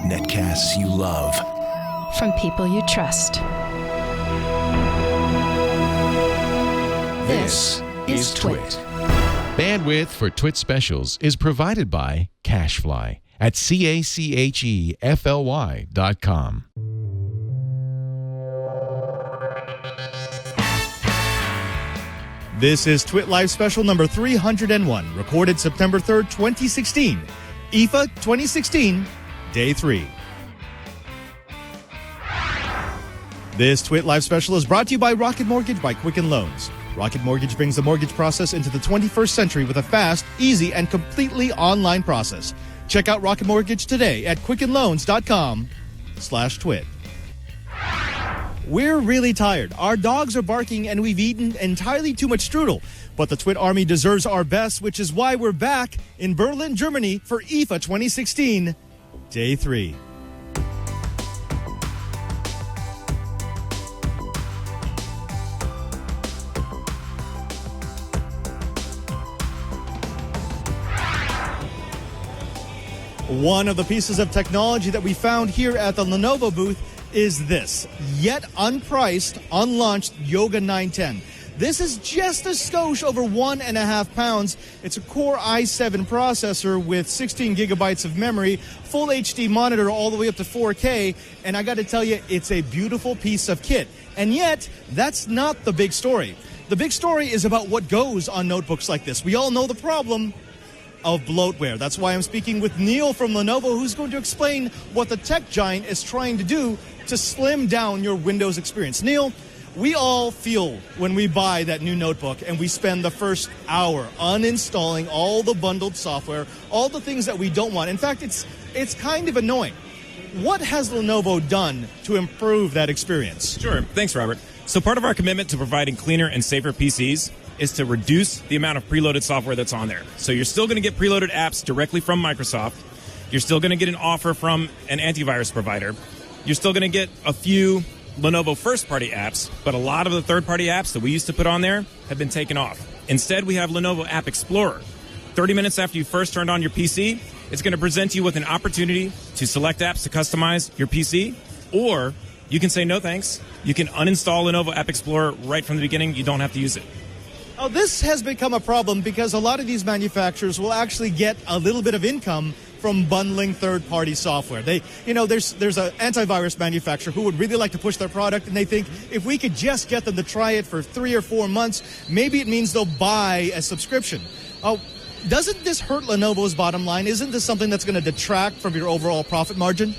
Netcasts you love. From people you trust. This is TWiT. Bandwidth for TWiT specials is provided by CacheFly at CACHEFLY.com. This is TWiT Live Special number 301, recorded September 3rd, 2016. IFA 2016, Day 3. This TWiT Live Special is brought to you by Rocket Mortgage by Quicken Loans. Rocket Mortgage brings the mortgage process into the 21st century with a fast, easy, and completely online process. Check out Rocket Mortgage today at quickenloans.com/twit. We're really tired. Our dogs are barking and we've eaten entirely too much strudel. But the TWiT Army deserves our best, which is why we're back in Berlin, Germany for IFA 2016, Day 3. One of the pieces of technology that we found here at the Lenovo booth is this, yet unpriced, unlaunched Yoga 910. This is just a skosh over 1.5 pounds. It's a Core i7 processor with 16 gigabytes of memory, full HD monitor all the way up to 4K, and I got to tell you, it's a beautiful piece of kit. And yet, that's not the big story. The big story is about what goes on notebooks like this. We all know the problem of bloatware. That's why I'm speaking with Neil from Lenovo, who's going to explain what the tech giant is trying to do to slim down your Windows experience. Neil, we all feel when we buy that new notebook and we spend the first hour uninstalling all the bundled software, all the things that we don't want. In fact, it's kind of annoying. What has Lenovo done to improve that experience? Sure. Thanks, Robert. So part of our commitment to providing cleaner and safer PCs is to reduce the amount of preloaded software that's on there. So you're still going to get preloaded apps directly from Microsoft. You're still going to get an offer from an antivirus provider. You're still going to get a few Lenovo first-party apps, but a lot of the third-party apps that we used to put on there have been taken off. Instead, we have Lenovo App Explorer. 30 minutes after you first turned on your PC, it's going to present you with an opportunity to select apps to customize your PC, or you can say no thanks. You can uninstall Lenovo App Explorer right from the beginning. You don't have to use it. Now, this has become a problem because a lot of these manufacturers will actually get a little bit of income from bundling third-party software. There's an antivirus manufacturer who would really like to push their product, and they think if we could just get them to try it for 3 or 4 months, maybe it means they'll buy a subscription. Doesn't this hurt Lenovo's bottom line? Isn't this something that's going to detract from your overall profit margin?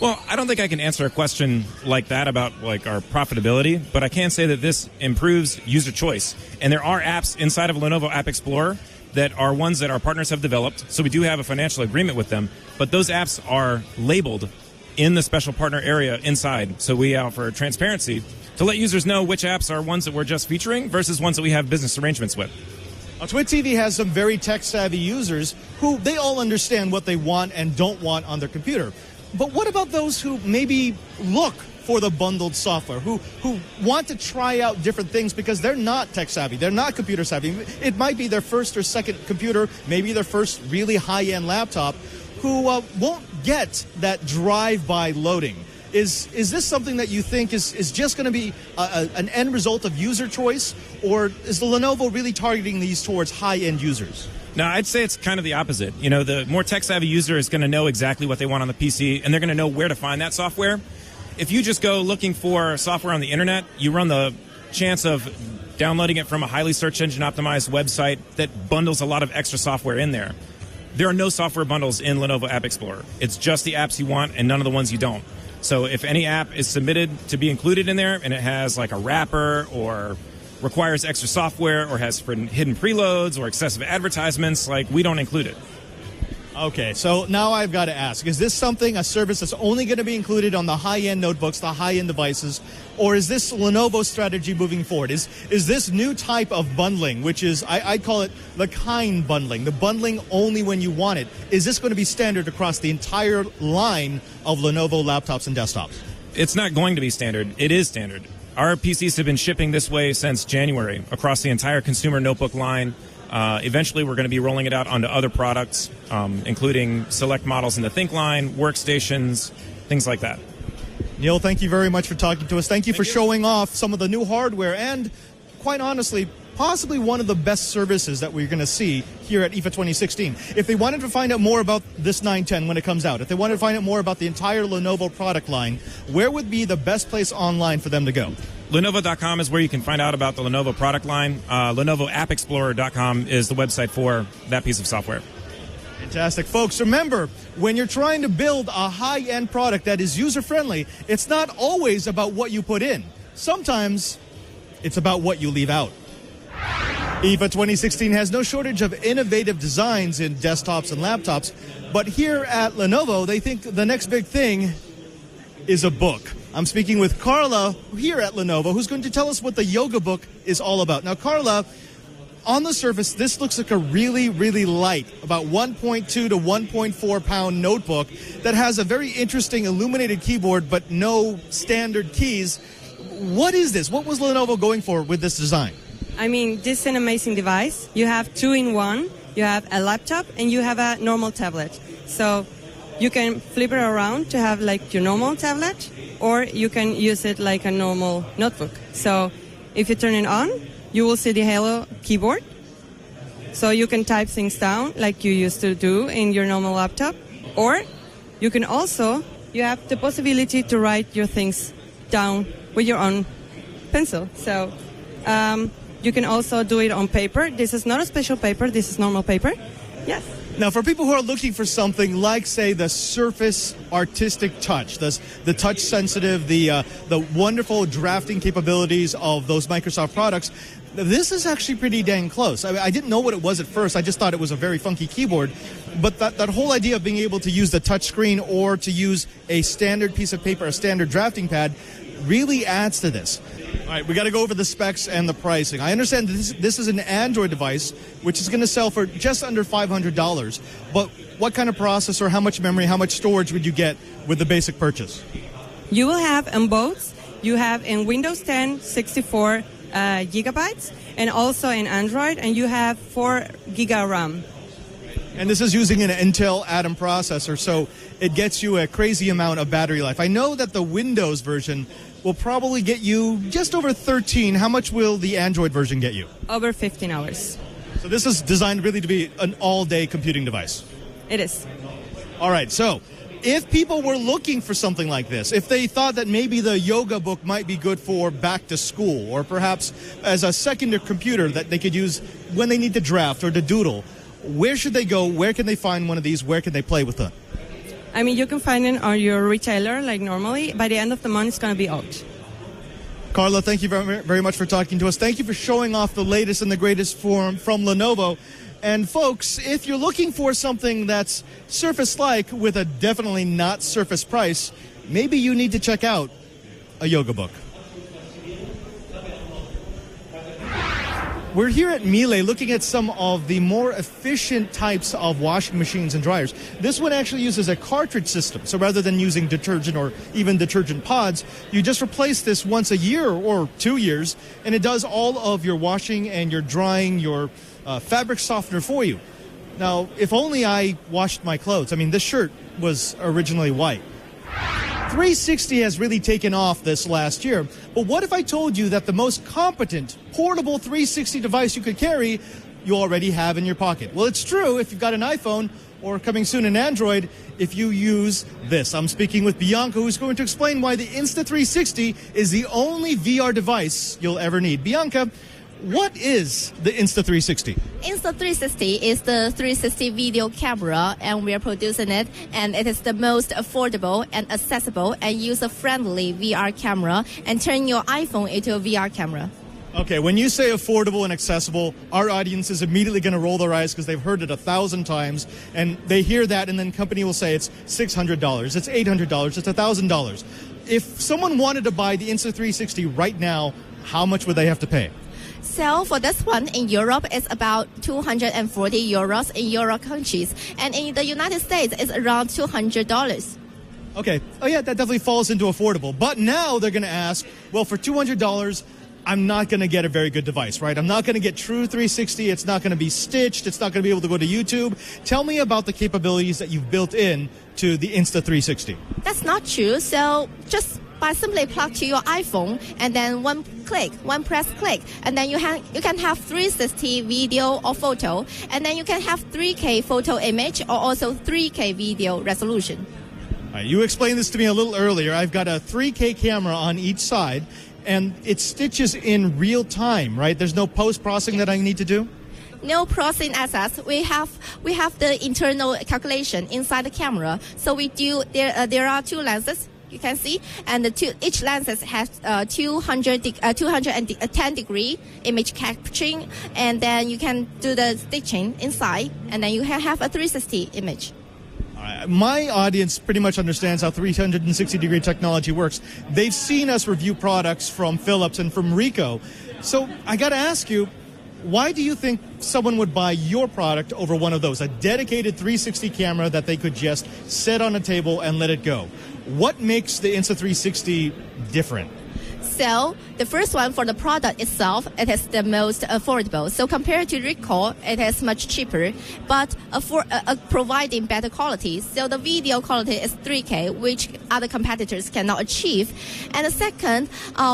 Well, I don't think I can answer a question like that about our profitability, but I can say that this improves user choice. And there are apps inside of Lenovo App Explorer that are ones that our partners have developed, so we do have a financial agreement with them, but those apps are labeled in the special partner area inside, so we offer transparency to let users know which apps are ones that we're just featuring versus ones that we have business arrangements with. Now, TWiT TV has some very tech-savvy users who they all understand what they want and don't want on their computer. But what about those who maybe look for the bundled software, who want to try out different things because they're not tech-savvy, they're not computer-savvy? It might be their first or second computer, maybe their first really high-end laptop, who won't get that drive-by loading. Is this something that you think is just going to be an end result of user choice, or is the Lenovo really targeting these towards high-end users? No, I'd say it's kind of the opposite. The more tech-savvy user is going to know exactly what they want on the PC, and they're going to know where to find that software. If you just go looking for software on the internet, you run the chance of downloading it from a highly search engine optimized website that bundles a lot of extra software in there. There are no software bundles in Lenovo App Explorer. It's just the apps you want and none of the ones you don't. So if any app is submitted to be included in there and it has a wrapper or requires extra software or has hidden preloads or excessive advertisements, we don't include it. Okay, so now I've got to ask, is this a service that's only going to be included on the high-end notebooks, the high-end devices, or is this Lenovo's strategy moving forward? Is this new type of bundling, which is, I call it the kind bundling, the bundling only when you want it, is this going to be standard across the entire line of Lenovo laptops and desktops? It's not going to be standard. It is standard. Our PCs have been shipping this way since January across the entire consumer notebook line. Eventually, we're going to be rolling it out onto other products, including select models in the Think line, workstations, things like that. Neil, thank you very much for talking to us. Thank you for showing off some of the new hardware and, quite honestly, possibly one of the best services that we're going to see here at IFA 2016. If they wanted to find out more about this 910 when it comes out, if they wanted to find out more about the entire Lenovo product line, where would be the best place online for them to go? Lenovo.com is where you can find out about the Lenovo product line. LenovoAppExplorer.com is the website for that piece of software. Fantastic. Folks, remember, when you're trying to build a high-end product that is user-friendly, it's not always about what you put in. Sometimes it's about what you leave out. IFA 2016 has no shortage of innovative designs in desktops and laptops, but here at Lenovo, they think the next big thing is a book. I'm speaking with Carla here at Lenovo, who's going to tell us what the Yoga Book is all about. Now, Carla, on the surface, this looks like a really, really light, about 1.2 to 1.4 pound notebook that has a very interesting illuminated keyboard, but no standard keys. What is this? What was Lenovo going for with this design? I mean, this is an amazing device. You have 2-in-1. You have a laptop and you have a normal tablet. So you can flip it around to have like your normal tablet, or you can use it like a normal notebook. So if you turn it on, you will see the Halo keyboard. So you can type things down like you used to do in your normal laptop. Or you can also, you have the possibility to write your things down with your own pencil. So you can also do it on paper. This is not a special paper. This is normal paper. Yes. Now, for people who are looking for something like, say, the Surface Artistic Touch, the touch-sensitive, the wonderful drafting capabilities of those Microsoft products, this is actually pretty dang close. I didn't know what it was at first. I just thought it was a very funky keyboard. But that whole idea of being able to use the touch screen or to use a standard piece of paper, a standard drafting pad, really adds to this. All right, we got to go over the specs and the pricing. I understand this is an Android device, which is going to sell for just under $500. But what kind of processor, how much memory, how much storage would you get with the basic purchase? You will have on both. You have in Windows 10, 64 gigabytes, and also in Android, and you have 4 giga RAM. And this is using an Intel Atom processor, so it gets you a crazy amount of battery life. I know that the Windows version will probably get you just over 13. How much will the Android version get you? Over 15 hours. So this is designed really to be an all-day computing device. It is. All right, so if people were looking for something like this, if they thought that maybe the Yoga Book might be good for back to school, or perhaps as a secondary computer that they could use when they need to draft or to doodle, where should they go? Where can they find one of these? Where can they play with them? I mean, you can find it on your retailer like normally. By the end of the month, it's going to be out. Carla, thank you very, very much for talking to us. Thank you for showing off the latest and the greatest from Lenovo. And folks, if you're looking for something that's Surface-like with a definitely not Surface price, maybe you need to check out a Yoga Book. We're here at Miele looking at some of the more efficient types of washing machines and dryers. This one actually uses a cartridge system. So rather than using detergent or even detergent pods, you just replace this once a year or 2 years, and it does all of your washing and your drying, your fabric softener for you. Now, if only I washed my clothes. I mean, this shirt was originally white. 360 has really taken off this last year. But what if I told you that the most competent portable 360 device you could carry, you already have in your pocket? Well, it's true if you've got an iPhone, or coming soon an Android, if you use this. I'm speaking with Bianca, who's going to explain why the Insta360 is the only VR device you'll ever need. Bianca, what is the Insta360? Insta360 is the 360 video camera, and we are producing it, and it is the most affordable and accessible and user-friendly VR camera, and turn your iPhone into a VR camera. Okay, when you say affordable and accessible, our audience is immediately going to roll their eyes because they've heard it 1,000 times, and they hear that, and then company will say it's $600, it's $800, it's $1,000. If someone wanted to buy the Insta360 right now, how much would they have to pay? So for this one in Europe, it's about 240 euros in Euro countries. And in the United States, it's around $200. Okay. Oh, yeah, that definitely falls into affordable. But now they're going to ask, well, for $200, I'm not going to get a very good device, right? I'm not going to get true 360. It's not going to be stitched. It's not going to be able to go to YouTube. Tell me about the capabilities that you've built in to the Insta360. That's not true. So just by simply plug to your iPhone and then one press click, and then you can have 360 video or photo, and then you can have 3K photo image or also 3K video resolution. All right, you explained this to me a little earlier. I've got a 3K camera on each side, and it stitches in real time, right? There's no post-processing that I need to do? No processing access. We have the internal calculation inside the camera. So we do there are two lenses. You can see, and each lens has 210 degree image capturing, and then you can do the stitching inside, and then you have a 360 image. My audience pretty much understands how 360-degree technology works. They've seen us review products from Philips and from Ricoh. So I got to ask you, why do you think someone would buy your product over one of those, a dedicated 360 camera that they could just set on a table and let it go? What makes the Insta360 different? So the first one, for the product itself, it is the most affordable. So compared to Ricoh, it is much cheaper, but providing better quality. So the video quality is 3K, which other competitors cannot achieve. And the second,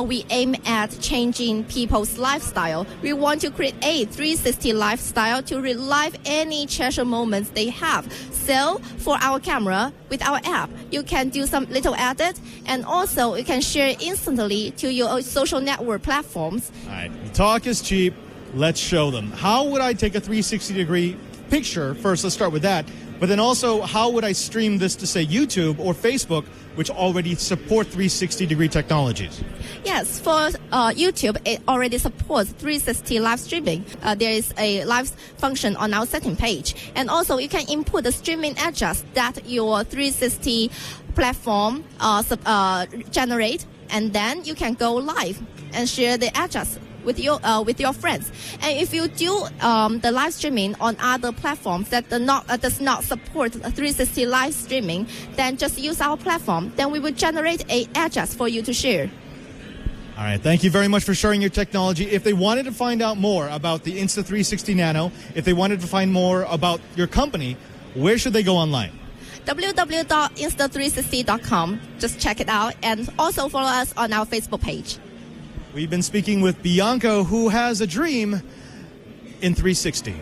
we aim at changing people's lifestyle. We want to create a 360 lifestyle to relive any treasure moments they have. So for our camera, with our app, you can do some little edit, and also you can share instantly to your social network platforms. All right, talk is cheap. Let's show them. How would I take a 360-degree picture? First, let's start with that. But then also, how would I stream this to, say, YouTube or Facebook, which already support 360-degree technologies? Yes, for YouTube, it already supports 360 live streaming. There is a live function on our setting page. And also, you can input the streaming address that your 360 platform generate, and then you can go live and share the address with your friends. And if you do the live streaming on other platforms that does not support 360 live streaming, then just use our platform. Then we will generate an address for you to share. All right, thank you very much for sharing your technology. If they wanted to find out more about the Insta360 Nano, if they wanted to find more about your company, where should they go online? www.insta360.com. Just check it out, and also follow us on our Facebook page. We've been speaking with Bianca, who has a dream in 360.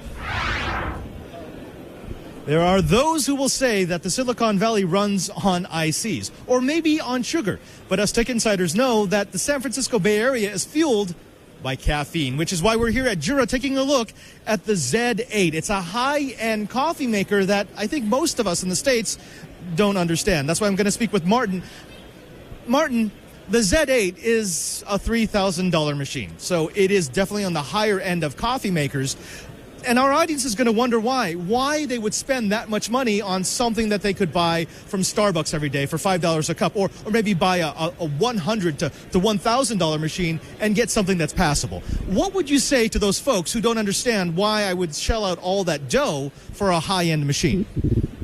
There are those who will say that the Silicon Valley runs on ICs, or maybe on sugar. But us tech insiders know that the San Francisco Bay Area is fueled by caffeine, which is why we're here at Jura taking a look at the Z8. It's a high-end coffee maker that I think most of us in the States don't understand. That's why I'm going to speak with Martin. Martin, the Z8 is a $3,000 machine, so it is definitely on the higher end of coffee makers. And our audience is going to wonder why they would spend that much money on something that they could buy from Starbucks every day for $5 a cup, or maybe buy a $100 to $1,000 machine and get something that's passable. What would you say to those folks who don't understand why I would shell out all that dough for a high-end machine?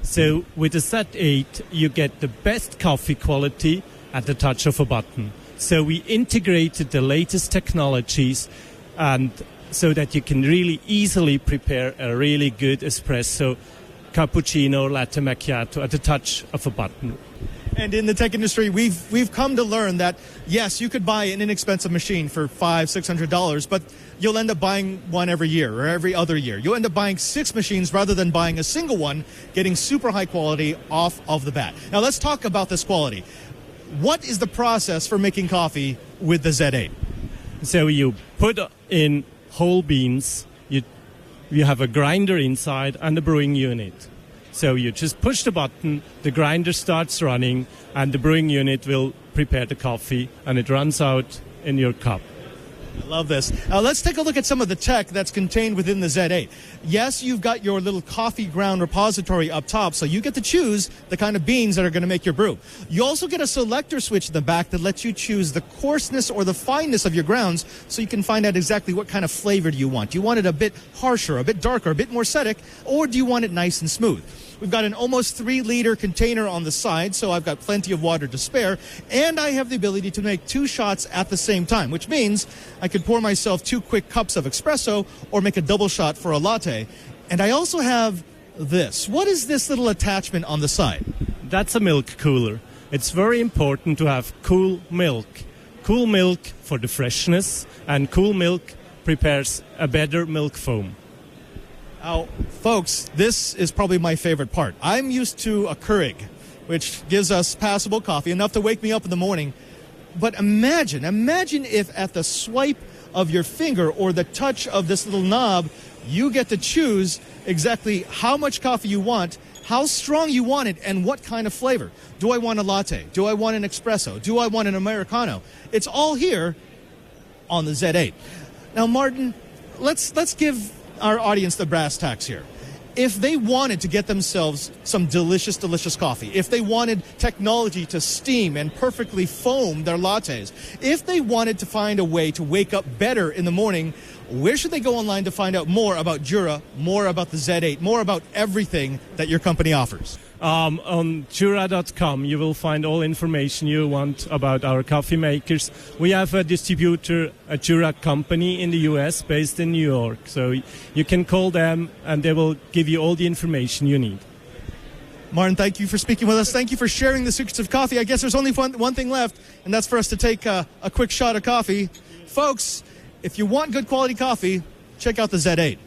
So with the Z8, you get the best coffee quality at the touch of a button. So we integrated the latest technologies, and so that you can really easily prepare a really good espresso, cappuccino, latte macchiato at the touch of a button. And in the tech industry, we've come to learn that, yes, you could buy an inexpensive machine for $500-600, but you'll end up buying one every year or every other year. You'll end up buying 6 machines rather than buying a single one, getting super high quality off of the bat. Now let's talk about this quality. What is the process for making coffee with the Z8? So you put in whole beans, you have a grinder inside and a brewing unit. So you just push the button, the grinder starts running, and the brewing unit will prepare the coffee, and it runs out in your cup. I love this. Now let's take a look at some of the tech that's contained within the Z8. Yes, you've got your little coffee ground repository up top, so you get to choose the kind of beans that are going to make your brew. You also get a selector switch in the back that lets you choose the coarseness or the fineness of your grounds, so you can find out exactly what kind of flavor do you want. Do you want it a bit harsher, a bit darker, a bit more acidic, or do you want it nice and smooth? We've got an almost 3-liter container on the side, so I've got plenty of water to spare. And I have the ability to make 2 shots at the same time, which means I could pour myself 2 quick cups of espresso or make a double shot for a latte. And I also have this. What is this little attachment on the side? That's a milk cooler. It's very important to have cool milk. Cool milk for the freshness, and cool milk prepares a better milk foam. Now, folks, this is probably my favorite part. I'm used to a Keurig, which gives us passable coffee, enough to wake me up in the morning. But imagine if at the swipe of your finger or the touch of this little knob, you get to choose exactly how much coffee you want, how strong you want it, and what kind of flavor. Do I want a latte? Do I want an espresso? Do I want an Americano? It's all here on the Z8. Now, Martin, let's give our audience the brass tacks here. If they wanted to get themselves some delicious, delicious coffee, if they wanted technology to steam and perfectly foam their lattes, if they wanted to find a way to wake up better in the morning, where should they go online to find out more about Jura, more about the Z8, more about everything that your company offers? On Jura.com, you will find all information you want about our coffee makers. We have a distributor, a Jura company in the US based in New York. So you can call them and they will give you all the information you need. Martin, thank you for speaking with us. Thank you for sharing the secrets of coffee. I guess there's only one thing left, and that's for us to take a quick shot of coffee. Folks, if you want good quality coffee, check out the Z8.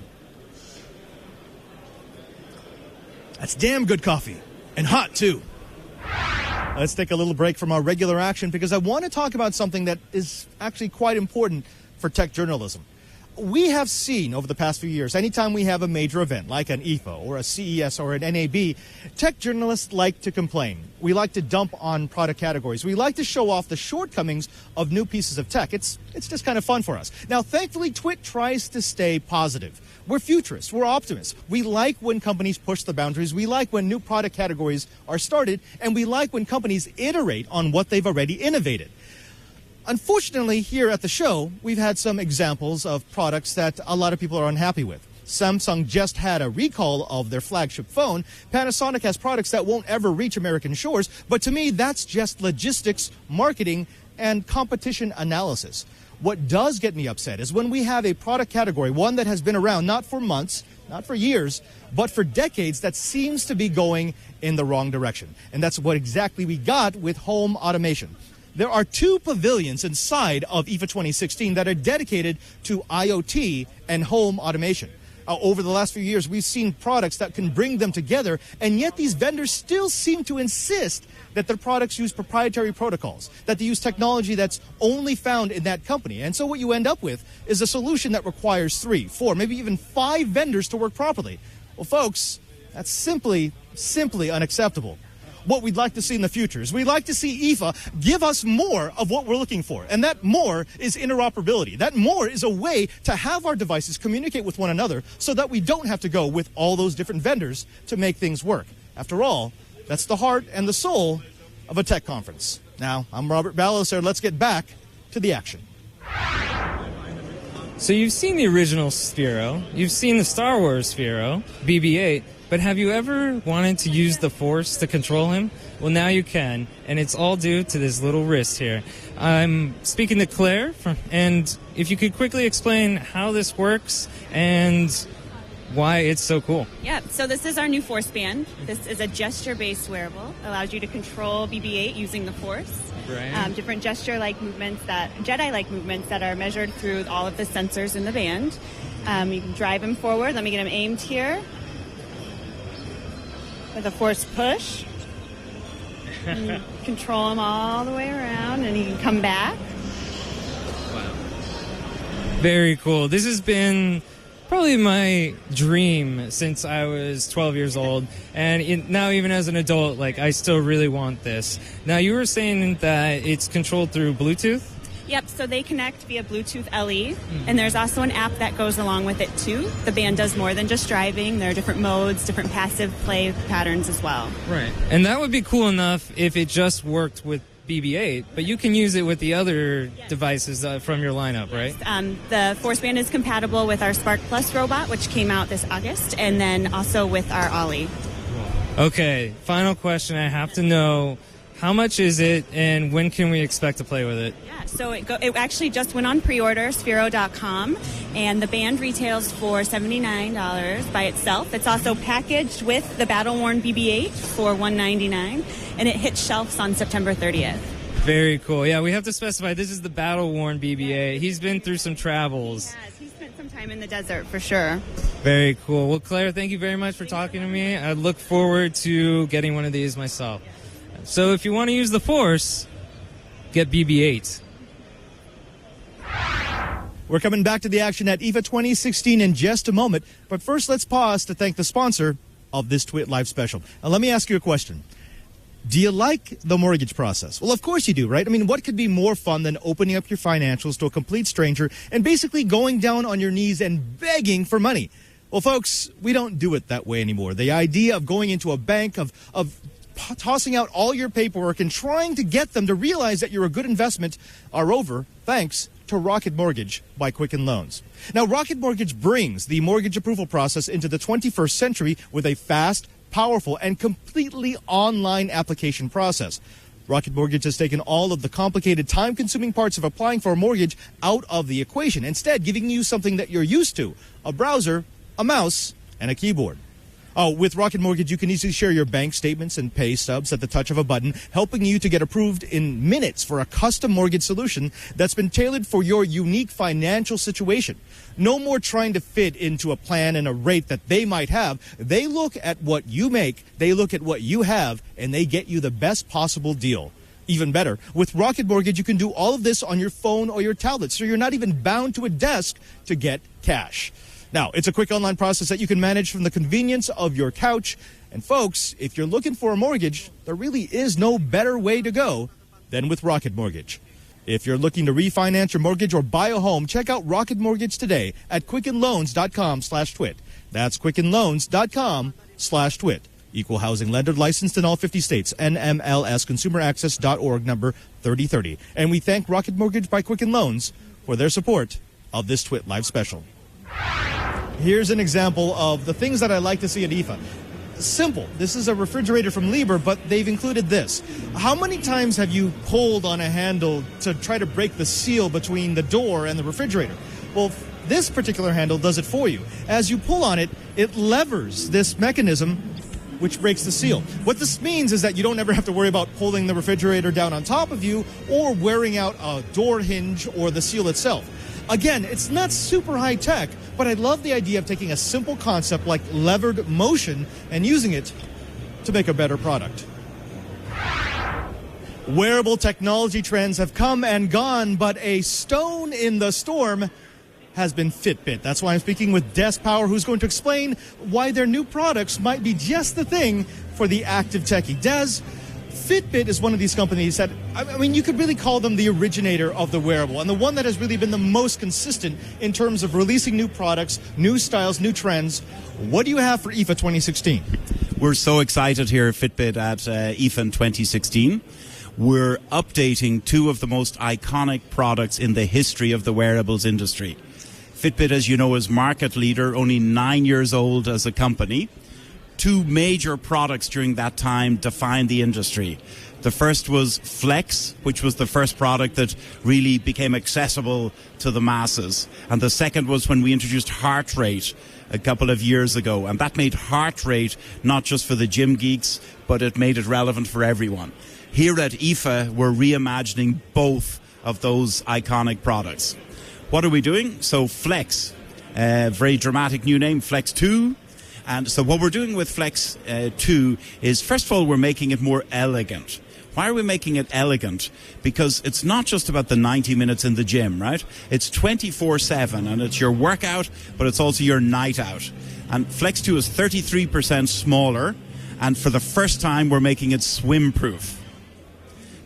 That's damn good coffee. And hot, too. Let's take a little break from our regular action because I want to talk about something that is actually quite important for tech journalism. We have seen over the past few years, anytime we have a major event like an IFA or a CES or an NAB, tech journalists like to complain. We like to dump on product categories. We like to show off the shortcomings of new pieces of tech. It's just kind of fun for us. Now, thankfully, TWiT tries to stay positive. We're futurists. We're optimists. We like when companies push the boundaries. We like when new product categories are started. And we like when companies iterate on what they've already innovated. Unfortunately, here at the show, we've had some examples of products that a lot of people are unhappy with. Samsung just had a recall of their flagship phone. Panasonic has products that won't ever reach American shores. But to me, that's just logistics, marketing, and competition analysis. What does get me upset is when we have a product category, one that has been around not for months, not for years, but for decades, that seems to be going in the wrong direction. And that's what exactly we got with home automation. There are 2 pavilions inside of IFA 2016 that are dedicated to IoT and home automation. Over the last few years, we've seen products that can bring them together, and yet these vendors still seem to insist that their products use proprietary protocols, that they use technology that's only found in that company. And so what you end up with is a solution that requires 3, 4, maybe even 5 vendors to work properly. Well, folks, that's simply unacceptable. What we'd like to see in the future is we'd like to see IFA give us more of what we're looking for. And that more is interoperability. That more is a way to have our devices communicate with one another so that we don't have to go with all those different vendors to make things work. After all, that's the heart and the soul of a tech conference. Now, I'm Robert Ballecer. Let's get back to the action. So you've seen the original Sphero, you've seen the Star Wars Sphero, BB-8, but have you ever wanted to use the Force to control him? Well, now you can, and it's all due to this little wrist here. I'm speaking to Claire, and if you could quickly explain how this works and why it's so cool. Yeah, so this is our new Force Band. This is a gesture-based wearable. Allows you to control BB-8 using the Force. Right. Different gesture-like movements, Jedi-like movements that are measured through all of the sensors in the band. You can drive him forward. Let me get him aimed here. With a Force push. And control him all the way around, and he can come back. Wow. Very cool. This has been probably my dream since I was 12 years old, and now even as an adult, I still really want this. Now, you were saying that it's controlled through Bluetooth? Yep, so they connect via Bluetooth LE, and there's also an app that goes along with it too. The band does more than just driving. There are different modes, different passive play patterns as well. Right. And that would be cool enough if it just worked with BB-8, but you can use it with the other devices from your lineup, right? The Force Band is compatible with our Spark Plus robot, which came out this August, and then also with our Ollie. Okay, final question. I have to know, how much is it and when can we expect to play with it? Yeah, so it actually just went on pre-order, Sphero.com, and the band retails for $79 by itself. It's also packaged with the battle-worn BB-8 for $199, and it hits shelves on September 30th. Very cool. Yeah, we have to specify this is the battle-worn BB-8. He's been through some travels. Yes, he spent some time in the desert for sure. Very cool. Well, Claire, thank you very much for talking to me. I look forward to getting one of these myself. So if you want to use the Force, get BB-8. We're coming back to the action at IFA 2016 in just a moment, but first let's pause to thank the sponsor of this TWiT Live special. Now let me ask you a question. Do you like the mortgage process? Well, of course you do, right? I mean, what could be more fun than opening up your financials to a complete stranger and basically going down on your knees and begging for money? Well, folks, we don't do it that way anymore. The idea of going into a bank, of tossing out all your paperwork and trying to get them to realize that you're a good investment are over, thanks to Rocket Mortgage by Quicken Loans. Now, Rocket Mortgage brings the mortgage approval process into the 21st century with a fast, powerful, and completely online application process. Rocket Mortgage has taken all of the complicated, time-consuming parts of applying for a mortgage out of the equation, instead giving you something that you're used to: a browser, a mouse, and a keyboard. Oh, with Rocket Mortgage, you can easily share your bank statements and pay stubs at the touch of a button, helping you to get approved in minutes for a custom mortgage solution that's been tailored for your unique financial situation. No more trying to fit into a plan and a rate that they might have. They look at what you make, they look at what you have, and they get you the best possible deal. Even better, with Rocket Mortgage, you can do all of this on your phone or your tablet, so you're not even bound to a desk to get cash. Now, it's a quick online process that you can manage from the convenience of your couch. And folks, if you're looking for a mortgage, there really is no better way to go than with Rocket Mortgage. If you're looking to refinance your mortgage or buy a home, check out Rocket Mortgage today at quickenloans.com/twit. That's quickenloans.com/twit. Equal housing lender, licensed in all 50 states. NMLS number 3030. And we thank Rocket Mortgage by Quicken Loans for their support of this TWiT Live special. Here's an example of the things that I like to see at IFA. Simple. This is a refrigerator from Liebherr, but they've included this. How many times have you pulled on a handle to try to break the seal between the door and the refrigerator? Well, this particular handle does it for you. As you pull on it, it levers this mechanism which breaks the seal. What this means is that you don't ever have to worry about pulling the refrigerator down on top of you or wearing out a door hinge or the seal itself. Again, it's not super high tech, but I love the idea of taking a simple concept like levered motion and using it to make a better product. Wearable technology trends have come and gone, but a stone in the storm has been Fitbit. That's why I'm speaking with Des Power, who's going to explain why their new products might be just the thing for the active techie. Des, Fitbit is one of these companies that, I mean, you could really call them the originator of the wearable, and the one that has really been the most consistent in terms of releasing new products, new styles, new trends. What do you have for IFA 2016? We're so excited here at Fitbit at IFA in 2016. We're updating two of the most iconic products in the history of the wearables industry. Fitbit, as you know, is market leader, only 9 years old as a company. Two major products during that time defined the industry. The first was Flex, which was the first product that really became accessible to the masses. And the second was when we introduced heart rate a couple of years ago. And that made heart rate not just for the gym geeks, but it made it relevant for everyone. Here at IFA, we're reimagining both of those iconic products. What are we doing? So Flex, a very dramatic new name, Flex 2. And so what we're doing with Flex 2 is, first of all, we're making it more elegant. Why are we making it elegant? Because it's not just about the 90 minutes in the gym, right? It's 24/7, and it's your workout, but it's also your night out. And Flex 2 is 33% smaller, and for the first time, we're making it swim-proof.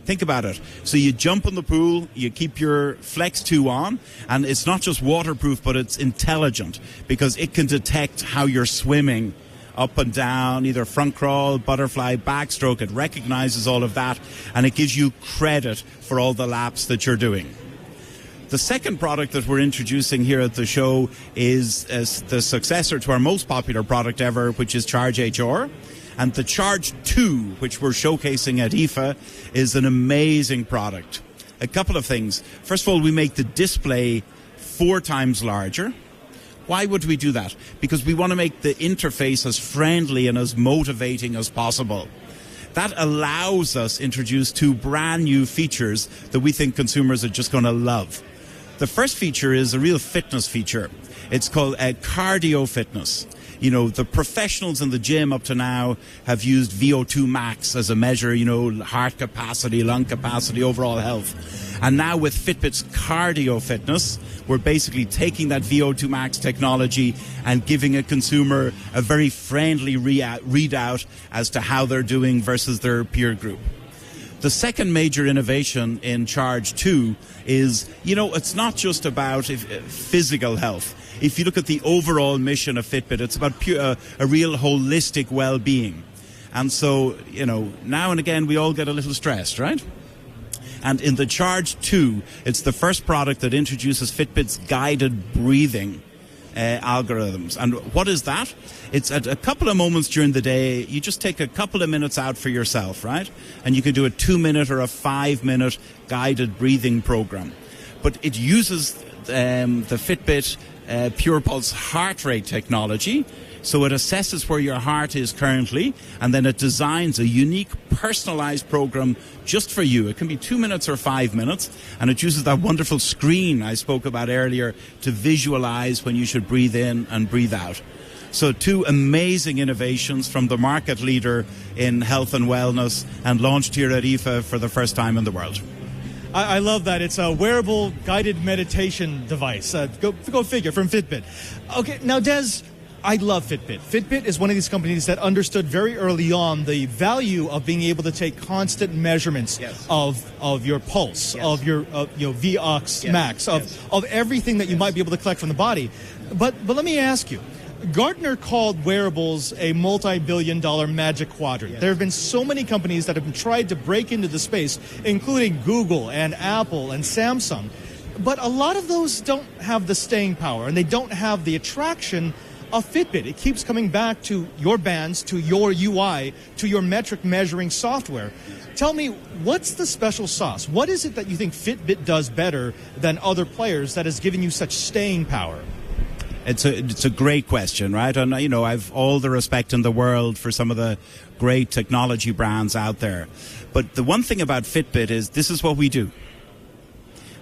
Think about it. So you jump in the pool, you keep your Flex 2 on, and it's not just waterproof, but it's intelligent because it can detect how you're swimming up and down, either front crawl, butterfly, backstroke. It recognizes all of that, and it gives you credit for all the laps that you're doing. The second product that we're introducing here at the show is the successor to our most popular product ever, which is Charge HR. And the Charge 2, which we're showcasing at IFA, is an amazing product. A couple of things. First of all, we make the display 4 times larger. Why would we do that? Because we want to make the interface as friendly and as motivating as possible. That allows us to introduce 2 brand new features that we think consumers are just going to love. The first feature is a real fitness feature. It's called cardio fitness. You know, the professionals in the gym up to now have used VO2 max as a measure, you know, heart capacity, lung capacity, overall health. And now with Fitbit's cardio fitness, we're basically taking that VO2 max technology and giving a consumer a very friendly readout as to how they're doing versus their peer group. The second major innovation in Charge 2 is, you know, it's not just about physical health. If you look at the overall mission of Fitbit, it's about a real holistic well-being. And so, you know, now and again we all get a little stressed, right? And in the Charge 2, it's the first product that introduces Fitbit's guided breathing algorithms. And what is that? It's at a couple of moments during the day, you just take a couple of minutes out for yourself, right? And you can do a 2-minute or a 5-minute guided breathing program. But it uses the Fitbit Pure Pulse heart rate technology. So it assesses where your heart is currently, and then it designs a unique, personalized program just for you. It can be 2 minutes or 5 minutes, and it uses that wonderful screen I spoke about earlier to visualize when you should breathe in and breathe out. So 2 amazing innovations from the market leader in health and wellness, and launched here at IFA for the first time in the world. I love that. It's a wearable guided meditation device. Go figure, from Fitbit. Okay, now Des, I love Fitbit. Fitbit is one of these companies that understood very early on the value of being able to take constant measurements of your pulse, of your VOx max, of everything that you might be able to collect from the body. But let me ask you, Gartner called wearables a multi-billion-dollar magic quadrant. There have been so many companies that have tried to break into the space, including Google and Apple and Samsung. But a lot of those don't have the staying power, and they don't have the attraction of Fitbit. It keeps coming back to your bands, to your UI, to your metric measuring software. Tell me, what's the special sauce? What is it that you think Fitbit does better than other players that has given you such staying power? It's a great question, right? And, you know, I've all the respect in the world for some of the great technology brands out there. But the one thing about Fitbit is this is what we do.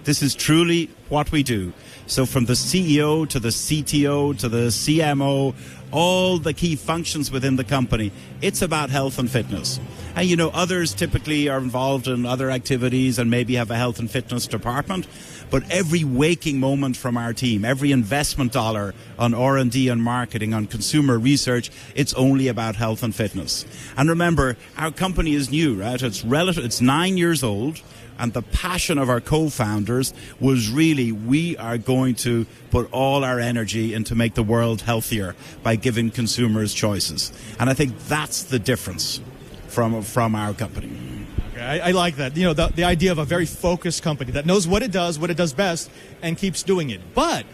This is truly what we do. So from the CEO to the CTO to the CMO, all the key functions within the company, it's about health and fitness. And, you know, others typically are involved in other activities and maybe have a health and fitness department. But every waking moment from our team, every investment dollar on R&D and marketing, on consumer research, it's only about health and fitness. And remember, our company is new, right? It's 9 years old. And the passion of our co-founders was really, we are going to put all our energy into make the world healthier by giving consumers choices. And I think that's the difference from our company. Okay, I like that. You know, the idea of a very focused company that knows what it does best, and keeps doing it. But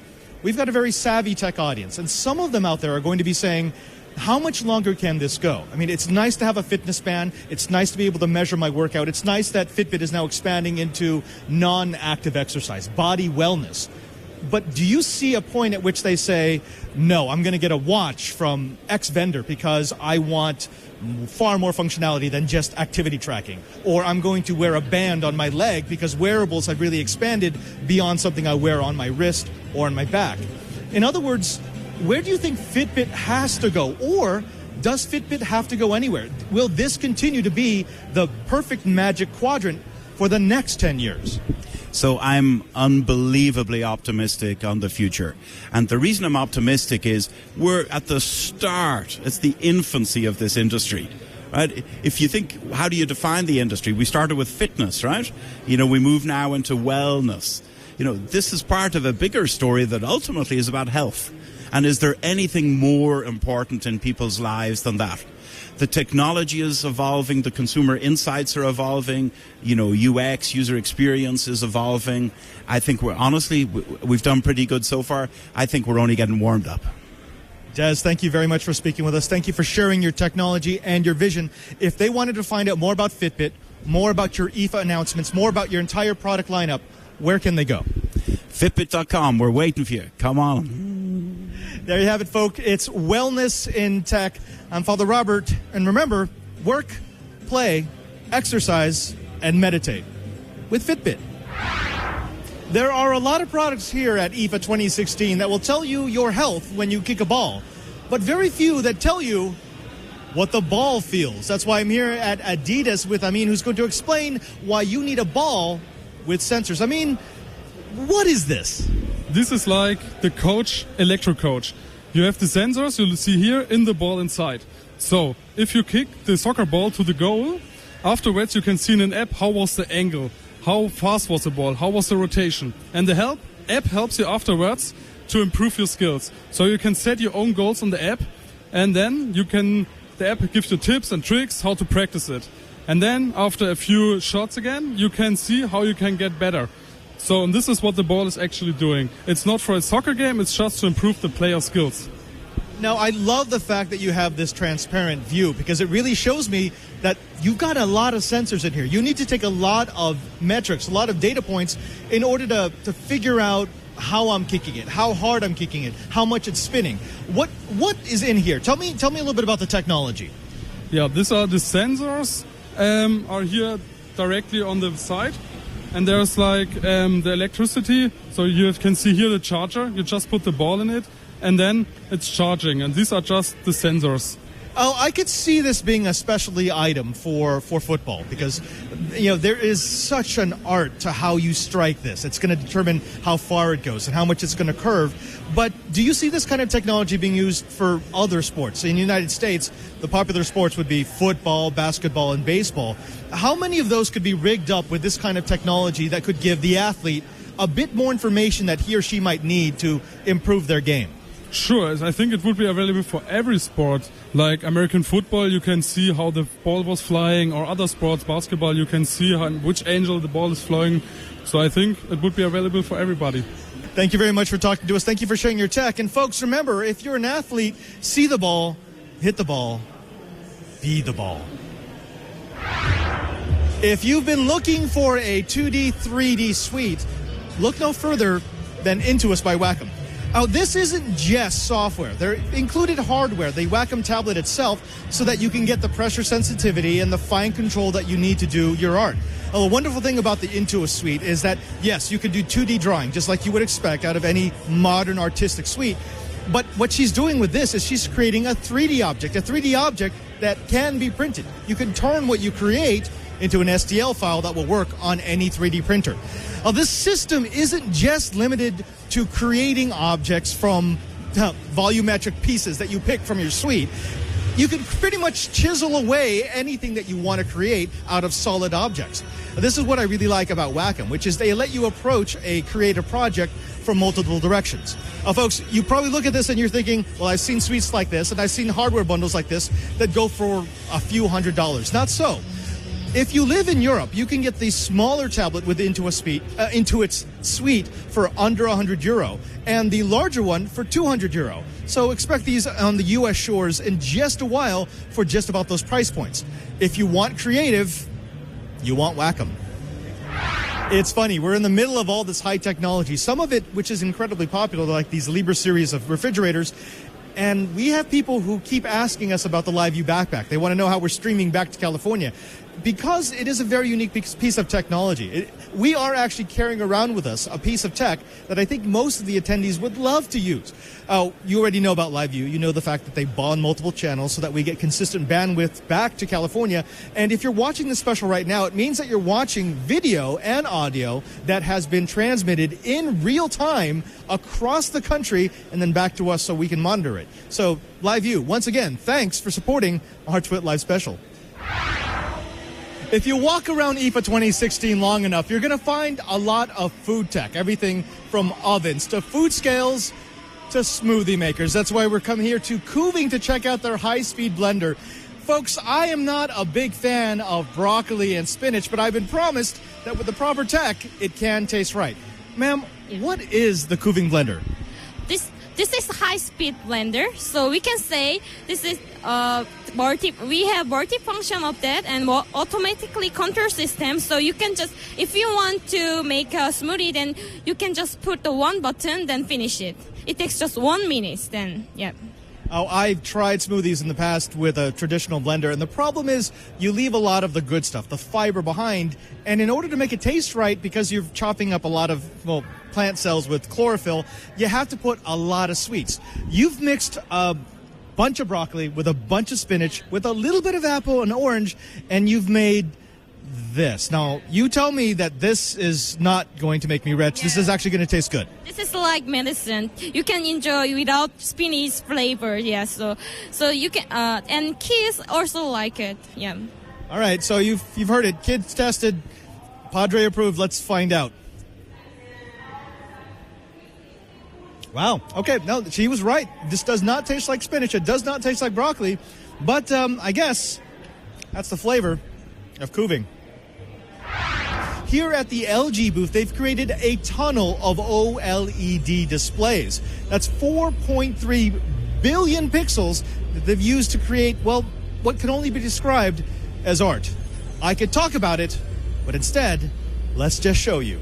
we've got a very savvy tech audience, and some of them out there are going to be saying, how much longer can this go? I mean, it's nice to have a fitness band. It's nice to be able to measure my workout. It's nice that Fitbit is now expanding into non-active exercise, body wellness. But do you see a point at which they say, no, I'm going to get a watch from X vendor because I want far more functionality than just activity tracking? Or I'm going to wear a band on my leg because wearables have really expanded beyond something I wear on my wrist or on my back. In other words, where do you think Fitbit has to go? Or does Fitbit have to go anywhere? Will this continue to be the perfect magic quadrant for the next 10 years? So I'm unbelievably optimistic on the future. And the reason I'm optimistic is we're at the start. It's the infancy of this industry. Right? If you think, how do you define the industry? We started with fitness, right? You know, we move now into wellness. You know, this is part of a bigger story that ultimately is about health. And is there anything more important in people's lives than that? The technology is evolving, the consumer insights are evolving, you know, UX, user experience is evolving. I think we've done pretty good so far. I think we're only getting warmed up. Des, thank you very much for speaking with us. Thank you for sharing your technology and your vision. If they wanted to find out more about Fitbit, more about your IFA announcements, more about your entire product lineup, where can they go? Fitbit.com. We're waiting for you. Come on. There you have it, folks. It's Wellness in Tech. I'm Father Robert. And remember, work, play, exercise, and meditate with Fitbit. There are a lot of products here at IFA 2016 that will tell you your health when you kick a ball, but very few that tell you what the ball feels. That's why I'm here at Adidas with Amin, who's going to explain why you need a ball with sensors. Amin, what is this? This is like the coach, electro coach. You have the sensors you'll see here in the ball inside. So if you kick the soccer ball to the goal, afterwards you can see in an app how was the angle, how fast was the ball, how was the rotation. And the app helps you afterwards to improve your skills. So you can set your own goals on the app, and then the app gives you tips and tricks how to practice it. And then after a few shots again, you can see how you can get better. So and this is what the ball is actually doing. It's not for a soccer game, it's just to improve the player's skills. Now, I love the fact that you have this transparent view because it really shows me that you've got a lot of sensors in here. You need to take a lot of metrics, a lot of data points in order to figure out how I'm kicking it, how hard I'm kicking it, how much it's spinning. What is in here? Tell me a little bit about the technology. Yeah, these are the sensors, are here directly on the side. And there's like the electricity. So you can see here the charger. You just put the ball in it, and then it's charging. And these are just the sensors. Oh, I could see this being a specialty item for football because, there is such an art to how you strike this. It's going to determine how far it goes and how much it's going to curve. But do you see this kind of technology being used for other sports? In the United States, the popular sports would be football, basketball, and baseball. How many of those could be rigged up with this kind of technology that could give the athlete a bit more information that he or she might need to improve their game? Sure, I think it would be available for every sport. Like American football, you can see how the ball was flying, or other sports, basketball, you can see which angle the ball is flying. So I think it would be available for everybody. Thank you very much for talking to us. Thank you for sharing your tech. And folks, remember, if you're an athlete, see the ball, hit the ball, be the ball. If you've been looking for a 2D, 3D suite, look no further than Intuos by Wacom. Now, this isn't just software. They're included hardware, the Wacom tablet itself, so that you can get the pressure sensitivity and the fine control that you need to do your art. Now, the wonderful thing about the Intuos suite is that, yes, you can do 2D drawing, just like you would expect out of any modern artistic suite. But what she's doing with this is she's creating a 3D object that can be printed. You can turn what you create into an STL file that will work on any 3D printer. Now, this system isn't just limited to creating objects from volumetric pieces that you pick from your suite. You can pretty much chisel away anything that you want to create out of solid objects. This is what I really like about Wacom, which is they let you approach a creative project from multiple directions. Folks, you probably look at this and you're thinking, well, I've seen suites like this and I've seen hardware bundles like this that go for a few $100s. Not so. If you live in Europe, you can get the smaller tablet with Intuos suite for under €100 and the larger one for €200. So expect these on the US shores in just a while for just about those price points. If you want creative, you want Wacom. It's funny, we're in the middle of all this high technology, some of it which is incredibly popular, like these Liebherr series of refrigerators. And we have people who keep asking us about the LiveU backpack. They want to know how we're streaming back to California. Because it is a very unique piece of technology. We are actually carrying around with us a piece of tech that I think most of the attendees would love to use. You already know about LiveU. You know the fact that they bond multiple channels so that we get consistent bandwidth back to California. And if you're watching this special right now, it means that you're watching video and audio that has been transmitted in real time across the country and then back to us so we can monitor it. So LiveU, once again, thanks for supporting our TWiT Live special. If you walk around IFA 2016 long enough, you're going to find a lot of food tech, everything from ovens to food scales to smoothie makers. That's why we're coming here to Kuving to check out their high-speed blender. Folks, I am not a big fan of broccoli and spinach, but I've been promised that with the proper tech, it can taste right. Ma'am, what is the Kuving blender? this is high-speed blender, so we can say this is we have multi-function of that and automatically control system. So you can just, if you want to make a smoothie, then you can just put the one button, then finish it. It takes just 1 minute, then, yeah. Oh, I've tried smoothies in the past with a traditional blender, and the problem is you leave a lot of the good stuff, the fiber behind, and in order to make it taste right, because you're chopping up a lot of, well, plant cells with chlorophyll, you have to put a lot of sweets. You've mixed a bunch of broccoli with a bunch of spinach with a little bit of apple and orange, and you've made this. Now, you tell me that this is not going to make me rich. Yeah. This is actually going to taste good. This is like medicine. You can enjoy without spinach flavor. Yeah, so you can, and kids also like it. Yeah. All right, so you've heard it. Kids tested, Padre approved. Let's find out. Wow. Okay, no, she was right. This does not taste like spinach. It does not taste like broccoli. But I guess that's the flavor of kuving. Here at the LG booth, they've created a tunnel of OLED displays. That's 4.3 billion pixels that they've used to create, well, what can only be described as art. I could talk about it, but instead, let's just show you.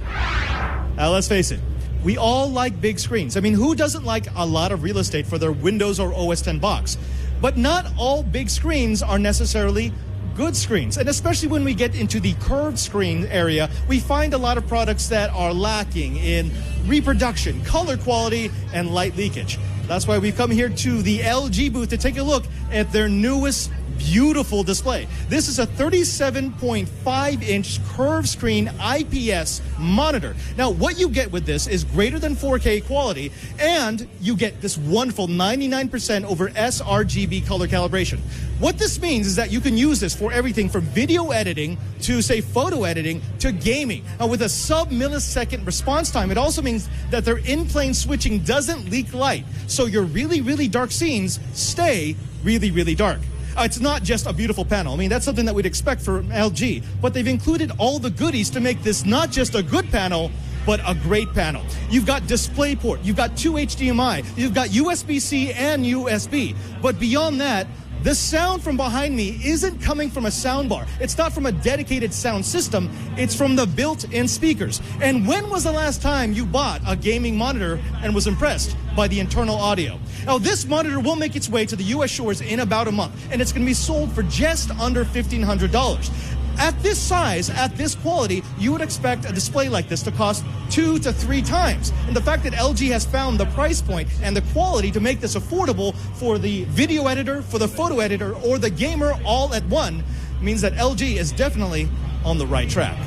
Now, let's face it. We all like big screens. I mean, who doesn't like a lot of real estate for their Windows or OS X box? But not all big screens are necessarily good screens. And especially when we get into the curved screen area, we find a lot of products that are lacking in reproduction, color quality, and light leakage. That's why we've come here to the LG booth to take a look at their newest beautiful display. This is a 37.5-inch curved screen IPS monitor. Now, what you get with this is greater than 4K quality, and you get this wonderful 99% over sRGB color calibration. What this means is that you can use this for everything from video editing to, say, photo editing to gaming. Now, with a sub-millisecond response time, it also means that their in-plane switching doesn't leak light, so your really, really dark scenes stay really, really dark. It's not just a beautiful panel. I mean, that's something that we'd expect from LG, but they've included all the goodies to make this not just a good panel, but a great panel. You've got DisplayPort, you've got 2 HDMI, you've got USB-C and USB. But beyond that, the sound from behind me isn't coming from a soundbar. It's not from a dedicated sound system. It's from the built-in speakers. And when was the last time you bought a gaming monitor and was impressed by the internal audio? Now, this monitor will make its way to the U.S. shores in about a month, and it's going to be sold for just under $1,500. At this size, at this quality, you would expect a display like this to cost 2 to 3 times. And the fact that LG has found the price point and the quality to make this affordable for the video editor, for the photo editor, or the gamer all at one means that LG is definitely on the right track.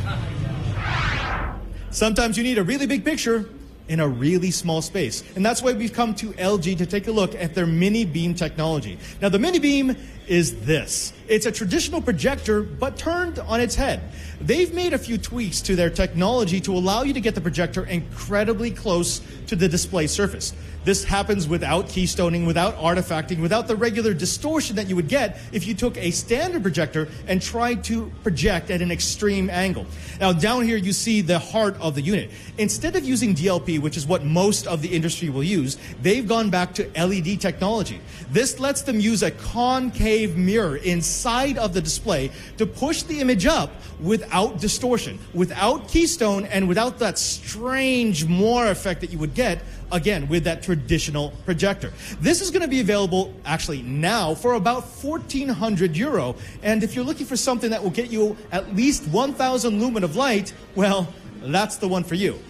Sometimes you need a really big picture in a really small space. And that's why we've come to LG to take a look at their mini beam technology. Now, the mini beam is this. It's a traditional projector, but turned on its head. They've made a few tweaks to their technology to allow you to get the projector incredibly close to the display surface. This happens without keystoning, without artifacting, without the regular distortion that you would get if you took a standard projector and tried to project at an extreme angle. Now, down here you see the heart of the unit. Instead of using DLP, which is what most of the industry will use, they've gone back to LED technology. This lets them use a concave mirror inside of the display to push the image up without distortion, without keystone, and without that strange Moore effect that you would get, again, with that traditional projector. This is going to be available, actually, now for about €1,400. And if you're looking for something that will get you at least 1,000 lumen of light, well, that's the one for you.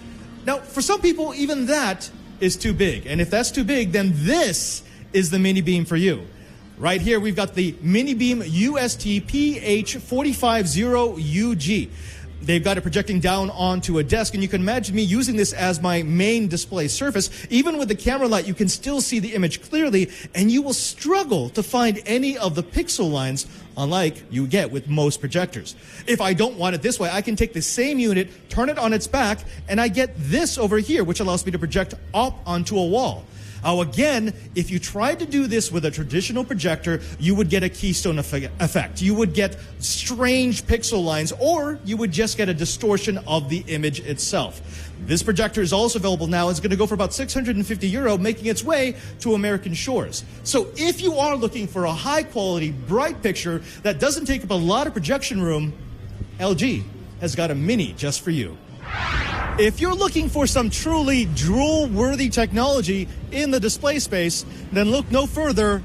Now, for some people, even that is too big. And if that's too big, then this is the mini beam for you. Right here, we've got the Mini Beam UST PH450UG. They've got it projecting down onto a desk, and you can imagine me using this as my main display surface. Even with the camera light, you can still see the image clearly, and you will struggle to find any of the pixel lines, unlike you get with most projectors. If I don't want it this way, I can take the same unit, turn it on its back, and I get this over here, which allows me to project up onto a wall. Now, again, if you tried to do this with a traditional projector, you would get a keystone effect. You would get strange pixel lines, or you would just get a distortion of the image itself. This projector is also available now. It's going to go for about €650, making its way to American shores. So if you are looking for a high-quality, bright picture that doesn't take up a lot of projection room, LG has got a Mini just for you. If you're looking for some truly drool-worthy technology in the display space, then look no further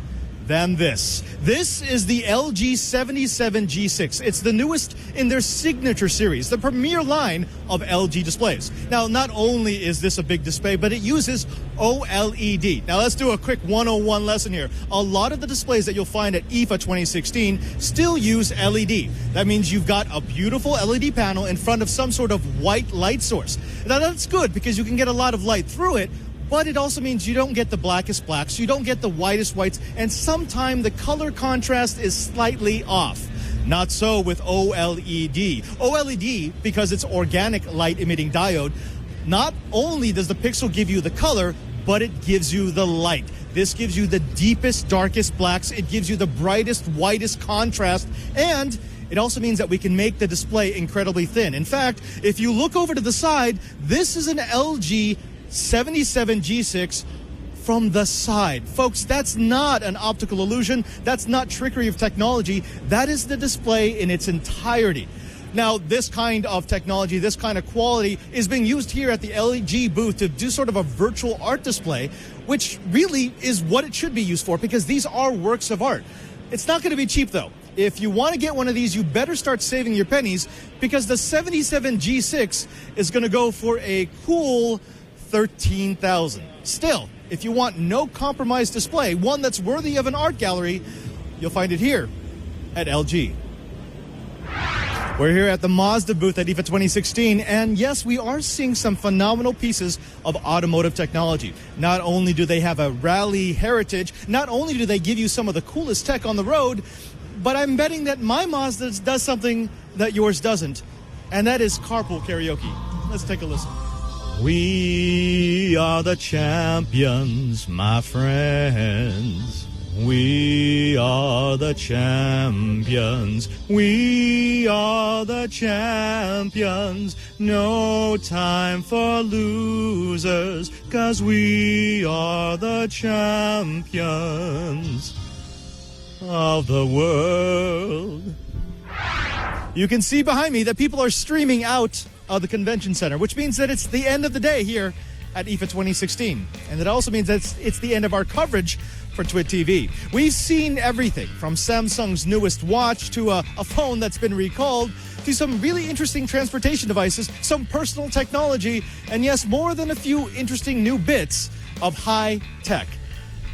than this. This is the LG 77G6. It's the newest in their signature series, the premier line of LG displays. Now, not only is this a big display, but it uses OLED. Now, let's do a quick 101 lesson here. A lot of the displays that you'll find at IFA 2016 still use LED. That means you've got a beautiful LED panel in front of some sort of white light source. Now, that's good because you can get a lot of light through it, but it also means you don't get the blackest blacks, you don't get the whitest whites, and sometimes the color contrast is slightly off. Not so with OLED. OLED, because it's organic light emitting diode, not only does the pixel give you the color, but it gives you the light. This gives you the deepest, darkest blacks, it gives you the brightest, whitest contrast, and it also means that we can make the display incredibly thin. In fact, if you look over to the side, this is an LG 77G6 from the side. Folks, that's not an optical illusion. That's not trickery of technology. That is the display in its entirety. Now, this kind of technology, this kind of quality is being used here at the LG booth to do sort of a virtual art display, which really is what it should be used for because these are works of art. It's not going to be cheap, though. If you want to get one of these, you better start saving your pennies because the 77G6 is going to go for a cool $13,000. Still, if you want no compromise display, one that's worthy of an art gallery, you'll find it here at LG. We're here at the Mazda booth at IFA 2016, and yes, we are seeing some phenomenal pieces of automotive technology. Not only do they have a rally heritage, not only do they give you some of the coolest tech on the road, but I'm betting that my Mazda does something that yours doesn't, and that is carpool karaoke. Let's take a listen. We are the champions, my friends. We are the champions. We are the champions. No time for losers, 'cause we are the champions of the world. You can see behind me that people are streaming out of the convention center, which means that it's the end of the day here at IFA 2016. And it also means that it's the end of our coverage for TWiT TV. We've seen everything from Samsung's newest watch to a phone that's been recalled to some really interesting transportation devices, some personal technology, and yes, more than a few interesting new bits of high tech.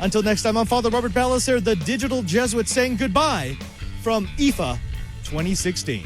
Until next time, I'm Father Robert Ballecer, the digital Jesuit, saying goodbye from IFA 2016.